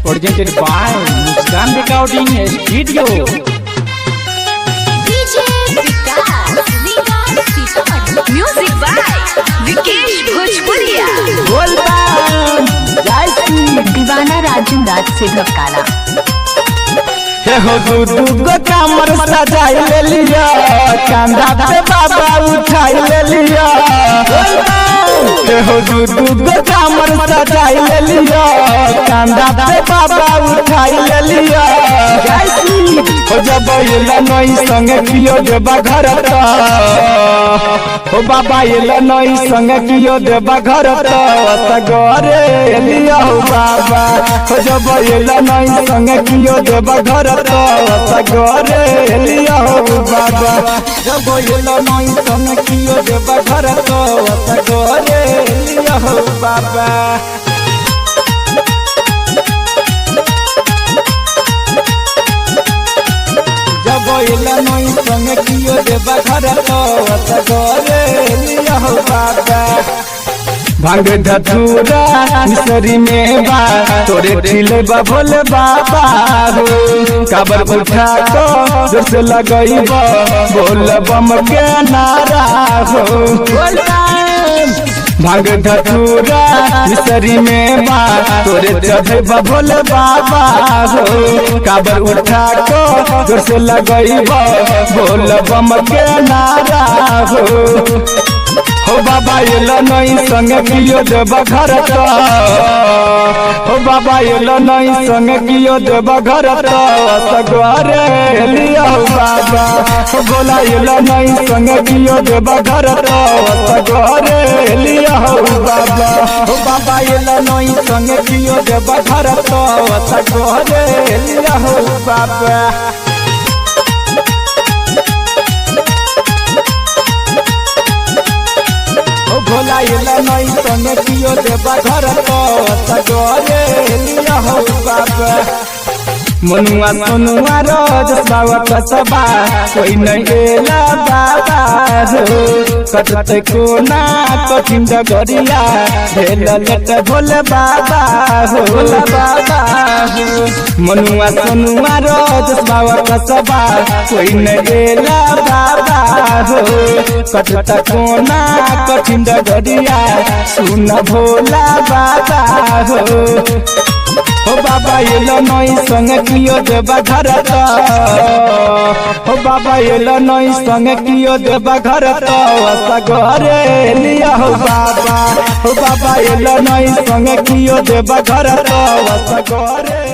presented by Muskan Recording Studio. DJ Vikas, music by Vikesh Bhojpuria. दीवाना राजू राज से भकाला हे हो दूगो कमर सजाई ले लिया, कांधा पे बाबा उठाई ले लिया। हे हो दूगो कमर सजाई ले लिया, कांधा पे बाबा उठाई ले लिया। हो जब ये नई संग कियो देबा घर त, हो बाबा ये नई संग कियो देबा घर त सगरे लिया हो बाबा। हो जब ये नई संग कियो देबा घर त सगरे लिया हो बाबा। जब ये नई संग कियो देबा घर त सगरे लिया हो बाबा। नई संग कियो देबा घर तो सगरे लिया हो बाबा। भांग धतूरा मिसरी में बा तोरे ठिले बा भोले बाबा हो। काबर उठा तो जोर से लगइबा बोल बम के नारा हो। भांग धतूरा मिसरी में बा तोरे चढ़े बा भोले बाबा हो। काबर उठा को जोर से लगइबा बोल बम के नारा हो बाबा ये नई संग कियो देबा घर त, हो बाबा ये नई संग कियो देबा घर त सगरे लिया हो बाबा। हो बोला ये नई संग कियो देबा घर त सगरे लिया हो बाबा। हो बाबा ये नई संग कियो देबा घर त सगरे लिया हो बाबा। भोला ये नई संग कियो देबा घर तो सगरे लिया हो बाबा। मनुआ सोनुआ रोज बाबा कसबा कोई नहीं एला बाबा हो। कटते कोना कठिन डगरिया भेल लट भोले बाबा हो। भोला बाबा हो मनुआ सोनुआ रोज बाबा कसबा कोई नहीं एला बाबा हो। कटते कोना कठिन डगरिया सुन भोला बाबा हो बाबा ये नई संग कियो देबा घर त, हो बाबा ये नई संग कियो देबा घर त सगरे लिया हो बाबा। हो बाबा ये नई संग कियो देबा घर त सगरे